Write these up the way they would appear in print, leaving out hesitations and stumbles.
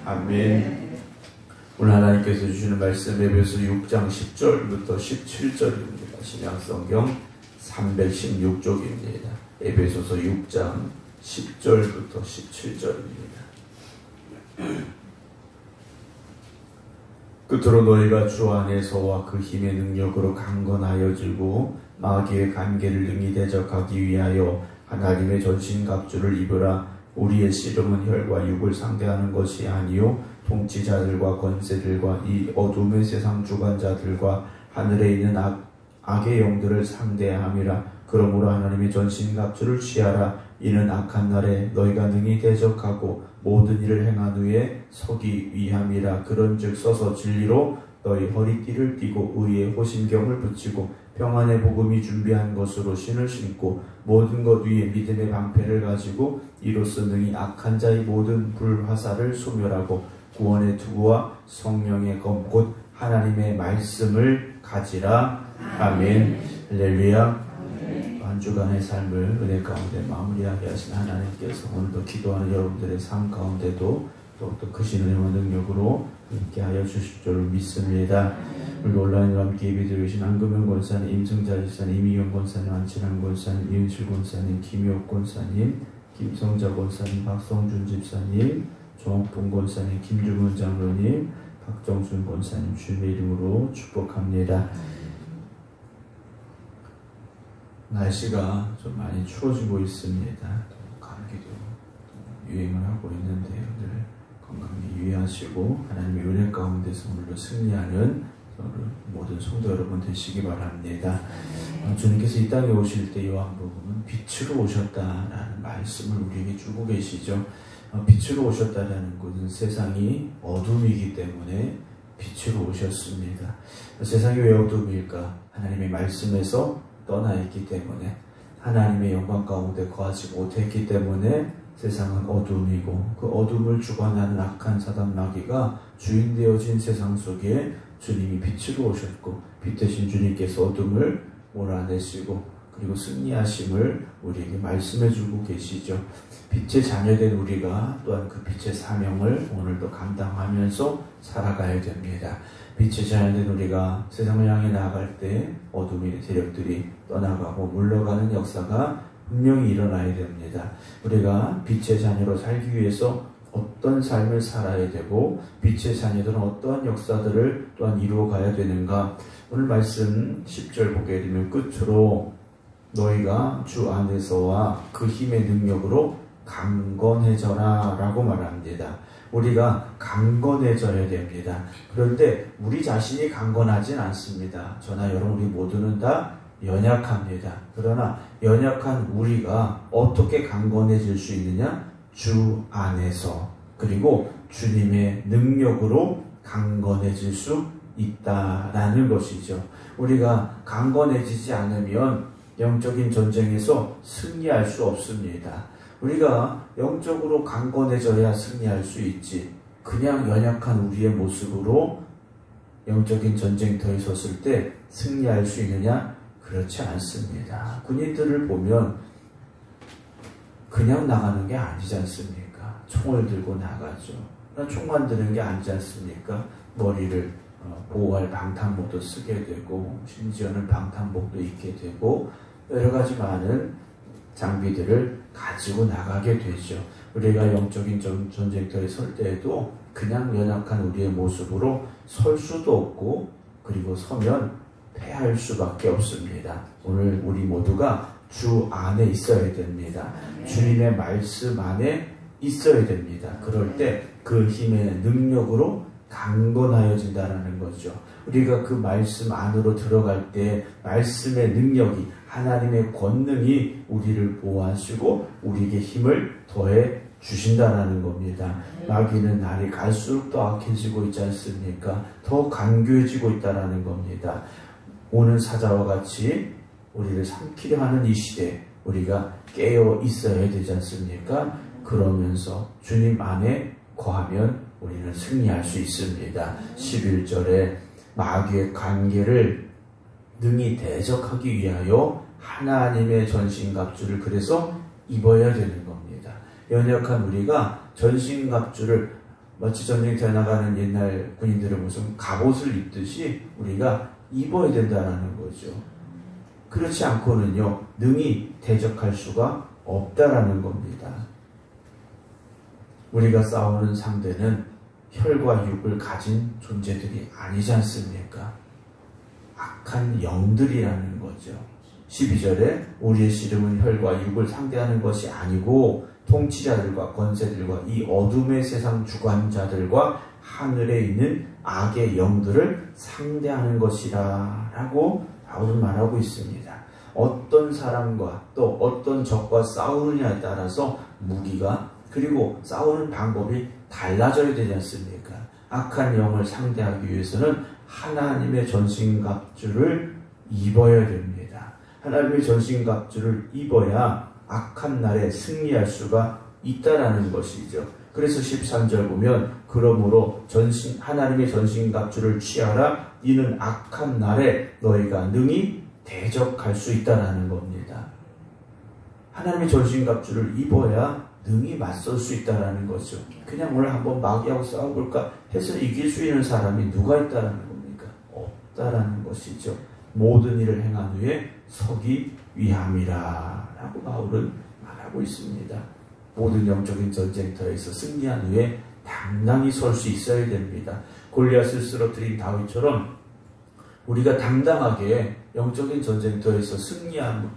아멘. 오늘 하나님께서 주시는 말씀 에베소 6장 10절부터 17절입니다. 신약성경 316쪽입니다. 에베소서 6장 10절부터 17절입니다. 끝으로 너희가 주 안에서와 그 힘의 능력으로 강건하여지고 마귀의 관계를 능히 대적하기 위하여 하나님의 전신갑주를 입으라. 우리의 씨름은 혈과 육을 상대하는 것이 아니요 통치자들과 권세들과 이 어둠의 세상 주관자들과 하늘에 있는 악의 영들을 상대함이라. 그러므로 하나님의 전신갑주를 취하라. 이는 악한 날에 너희가 능히 대적하고 모든 일을 행한 후에 서기 위함이라. 그런즉 서서 진리로 너희 허리띠를 띠고 의의 호심경을 붙이고 평안의 복음이 준비한 것으로 신을 신고 모든 것 위에 믿음의 방패를 가지고 이로써 능히 악한 자의 모든 불화살을 소멸하고 구원의 투구와 성령의 검 곧 하나님의 말씀을 가지라. 아멘. 할렐루야. 한 주간의 삶을 은혜 가운데 마무리하게 하신 하나님께서 오늘도 기도하는 여러분들의 삶 가운데도 더욱더 크신 은혜와 능력으로 함께하여 주실 줄 믿습니다. 오늘 온라인으로 함께 예배드리고 계신 안금현 권사님, 임승자 지사님, 이미경 권사님, 안친환 권사님, 이은실 권사님, 김효옥 권사님, 김성자 권사님, 박성준 집사님, 조홍봉 권사님, 김주문 장로님, 박정순 권사님 주님의 이름으로 축복합니다. 날씨가 좀 많이 추워지고 있습니다. 감기도 유행을 하고 있는데 늘 건강히 유의하시고 하나님의 은혜 가운데서 오늘도 승리하는 모든 성도 여러분 되시기 바랍니다. 주님께서 이 땅에 오실 때 요한복음은 빛으로 오셨다라는 말씀을 우리에게 주고 계시죠. 빛으로 오셨다라는 것은 세상이 어둠이기 때문에 빛으로 오셨습니다. 세상이 왜 어둠일까? 하나님의 말씀에서 떠나 있기 때문에, 하나님의 영광 가운데 거하지 못했기 때문에 세상은 어둠이고, 그 어둠을 주관하는 악한 사단 마귀가 주인 되어진 세상 속에 주님이 빛으로 오셨고, 빛 대신 주님께서 어둠을 몰아내시고 그리고 승리하심을 우리에게 말씀해 주고 계시죠. 빛의 자녀된 우리가 또한 그 빛의 사명을 오늘도 감당하면서 살아가야 됩니다. 빛의 자녀된 우리가 세상을 향해 나아갈 때 어둠의 세력들이 떠나가고 물러가는 역사가 분명히 일어나야 됩니다. 우리가 빛의 자녀로 살기 위해서 어떤 삶을 살아야 되고 빛의 자녀들은 어떠한 역사들을 또한 이루어가야 되는가. 오늘 말씀 10절 보게 되면 끝으로 너희가 주 안에서와 그 힘의 능력으로 강건해져라 라고 말합니다. 우리가 강건해져야 됩니다. 그런데 우리 자신이 강건하진 않습니다. 저나 여러분 우리 모두는 다 연약합니다. 그러나 연약한 우리가 어떻게 강건해질 수 있느냐? 주 안에서 그리고 주님의 능력으로 강건해질 수 있다라는 것이죠. 우리가 강건해지지 않으면 영적인 전쟁에서 승리할 수 없습니다. 우리가 영적으로 강건해져야 승리할 수 있지, 그냥 연약한 우리의 모습으로 영적인 전쟁터에 섰을 때 승리할 수 있느냐? 그렇지 않습니다. 군인들을 보면 그냥 나가는 게 아니지 않습니까? 총을 들고 나가죠. 총만 드는 게 아니지 않습니까? 머리를 보호할 방탄복도 쓰게 되고 심지어는 방탄복도 입게 되고 여러 가지 많은 장비들을 가지고 나가게 되죠. 우리가 영적인 전쟁터에 설 때에도 그냥 연약한 우리의 모습으로 설 수도 없고 그리고 서면 패할 수밖에 없습니다. 오늘 우리 모두가 주 안에 있어야 됩니다. 주님의 말씀 안에 있어야 됩니다. 그럴 때 그 힘의 능력으로 강건하여진다는 거죠. 우리가 그 말씀 안으로 들어갈 때 말씀의 능력이, 하나님의 권능이 우리를 보호하시고 우리에게 힘을 더해 주신다라는 겁니다. 마귀는 날이 갈수록 더 악해지고 있지 않습니까? 더 간교해지고 있다라는 겁니다. 오는 사자와 같이 우리를 삼키려 하는 이 시대에 우리가 깨어 있어야 되지 않습니까? 그러면서 주님 안에 거하면 우리는 승리할 수 있습니다. 11절에 마귀의 관계를 능히 대적하기 위하여 하나님의 전신갑주를 그래서 입어야 되는 겁니다. 연약한 우리가 전신갑주를 마치 전쟁터에 나가는 옛날 군인들은 무슨 갑옷을 입듯이 우리가 입어야 된다는 거죠. 그렇지 않고는요, 능히 대적할 수가 없다라는 겁니다. 우리가 싸우는 상대는 혈과 육을 가진 존재들이 아니지 않습니까? 악한 영들이라는 거죠. 12절에 우리의 씨름은 혈과 육을 상대하는 것이 아니고 통치자들과 권세들과 이 어둠의 세상 주관자들과 하늘에 있는 악의 영들을 상대하는 것이라 라고 바울은 말하고 있습니다. 어떤 사람과 또 어떤 적과 싸우느냐에 따라서 무기가 그리고 싸우는 방법이 달라져야 되지 않습니까? 악한 영을 상대하기 위해서는 하나님의 전신갑주를 입어야 됩니다. 하나님의 전신갑주를 입어야 악한 날에 승리할 수가 있다라는 것이죠. 그래서 13절 보면 그러므로 하나님의 전신갑주를 취하라. 이는 악한 날에 너희가 능히 대적할 수 있다라는 겁니다. 하나님의 전신갑주를 입어야 능히 맞설 수 있다라는 거죠. 그냥 오늘 한번 마귀하고 싸워볼까 해서 이길 수 있는 사람이 누가 있다라는 겁니까? 없다라는 것이죠. 모든 일을 행한 후에 서기 위함이라 라고 바울은 말하고 있습니다. 모든 영적인 전쟁터에서 승리한 후에 당당히 설 수 있어야 됩니다. 골리앗을 쓰러뜨린 다윗처럼 우리가 당당하게 영적인 전쟁터에서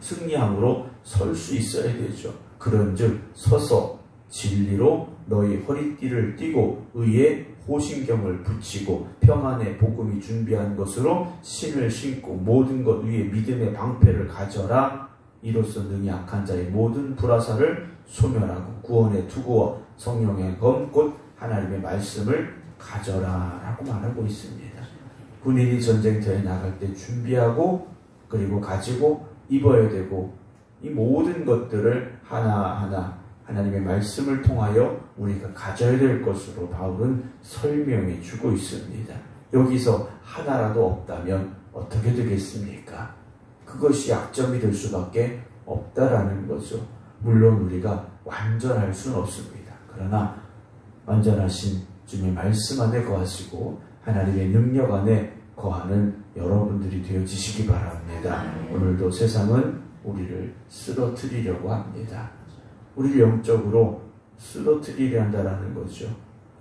승리함으로 설 수 있어야 되죠. 그런즉 서서 진리로 너희 허리띠를 띠고 의의 호신경을 붙이고 평안의 복음이 준비한 것으로 신을 신고 모든 것 위에 믿음의 방패를 가져라. 이로써 능히 악한 자의 모든 불화살을 소멸하고 구원의 투구와 성령의 검 곧 하나님의 말씀을 가져라 라고 말하고 있습니다. 군인이 전쟁터에 나갈 때 준비하고 그리고 가지고 입어야 되고 이 모든 것들을 하나하나 하나님의 말씀을 통하여 우리가 가져야 될 것으로 바울은 설명해 주고 있습니다. 여기서 하나라도 없다면 어떻게 되겠습니까? 그것이 약점이 될 수밖에 없다라는 거죠. 물론 우리가 완전할 수는 없습니다. 그러나 완전하신 주님의 말씀 안에 거하시고 하나님의 능력 안에 거하는 여러분들이 되어지시기 바랍니다. 오늘도 세상은 우리를 쓰러뜨리려고 합니다. 우리를 영적으로 쓰러뜨리려 한다는 거죠.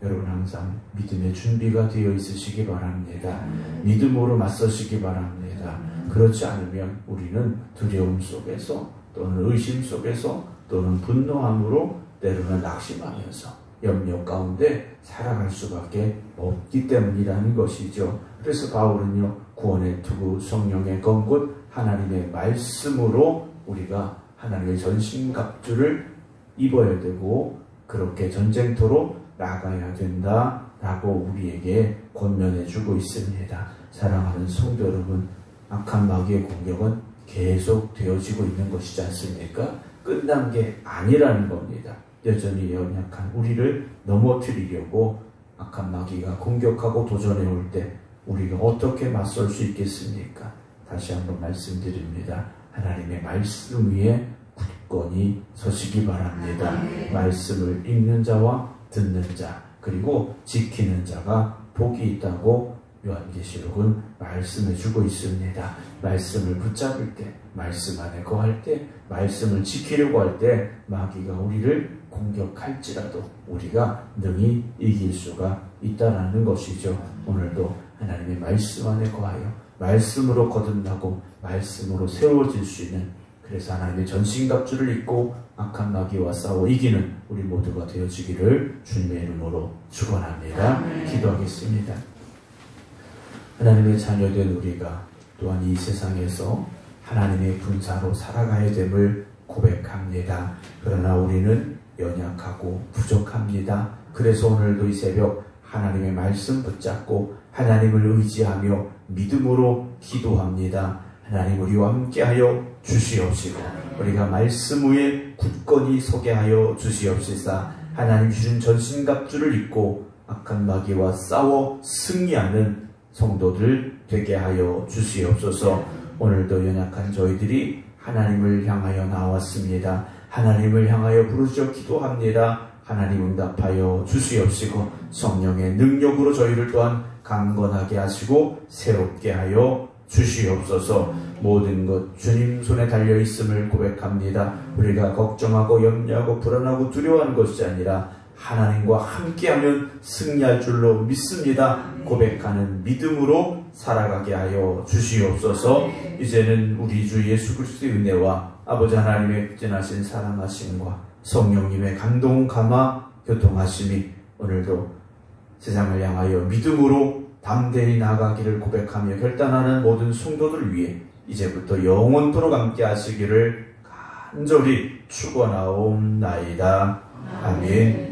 여러분 항상 믿음의 준비가 되어 있으시기 바랍니다. 믿음으로 맞서시기 바랍니다. 그렇지 않으면 우리는 두려움 속에서 또는 의심 속에서 또는 분노함으로 때로는 낙심하면서 염려 가운데 살아갈 수밖에 없기 때문이라는 것이죠. 그래서 바울은요, 구원의 투구 성령의 검 곧 하나님의 말씀으로 우리가 하나님의 전신갑주를 입어야 되고 그렇게 전쟁터로 나가야 된다라고 우리에게 권면해 주고 있습니다. 사랑하는 성도 여러분, 악한 마귀의 공격은 계속 되어지고 있는 것이지 않습니까? 끝난 게 아니라는 겁니다. 여전히 연약한 우리를 넘어뜨리려고 악한 마귀가 공격하고 도전해 올 때 우리가 어떻게 맞설 수 있겠습니까? 다시 한번 말씀드립니다. 하나님의 말씀 위에 굳건히 서시기 바랍니다. 말씀을 읽는 자와 듣는 자 그리고 지키는 자가 복이 있다고 요한계시록은 말씀해 주고 있습니다. 말씀을 붙잡을 때, 말씀 안에 거할 때, 말씀을 지키려고 할 때 마귀가 우리를 공격할지라도 우리가 능히 이길 수가 있다라는 것이죠. 오늘도 하나님의 말씀 안에 거하여 말씀으로 거듭나고 말씀으로 세워질 수 있는, 그래서 하나님의 전신갑주를 입고 악한 마귀와 싸워 이기는 우리 모두가 되어지기를 주님의 이름으로 축원합니다. 기도하겠습니다. 하나님의 자녀된 우리가 또한 이 세상에서 하나님의 분사로 살아가야 됨을 고백합니다. 그러나 우리는 연약하고 부족합니다. 그래서 오늘도 이 새벽 하나님의 말씀 붙잡고 하나님을 의지하며 믿음으로 기도합니다. 하나님 우리와 함께하여 주시옵시고 우리가 말씀 위에 굳건히 서게 하여 주시옵시사. 하나님 주신 전신갑주를 입고 악한 마귀와 싸워 승리하는 성도들 되게 하여 주시옵소서. 오늘도 연약한 저희들이 하나님을 향하여 나왔습니다. 하나님을 향하여 부르짖어 기도합니다. 하나님 응답하여 주시옵시고 성령의 능력으로 저희를 또한 강건하게 하시고 새롭게 하여 주시옵소서. 모든 것 주님 손에 달려있음을 고백합니다. 우리가 걱정하고 염려하고 불안하고 두려워하는 것이 아니라 하나님과 함께하면 승리할 줄로 믿습니다. 고백하는 믿음으로 살아가게 하여 주시옵소서. 이제는 우리 주 예수 그리스도의 은혜와 아버지 하나님의 극진하신 사랑하심과 성령님의 감동 감화 교통하심이 오늘도 세상을 향하여 믿음으로 담대히 나아가기를 고백하며 결단하는 모든 성도들 위해 이제부터 영원토록 함께 하시기를 간절히 축원하옵나이다. 아멘.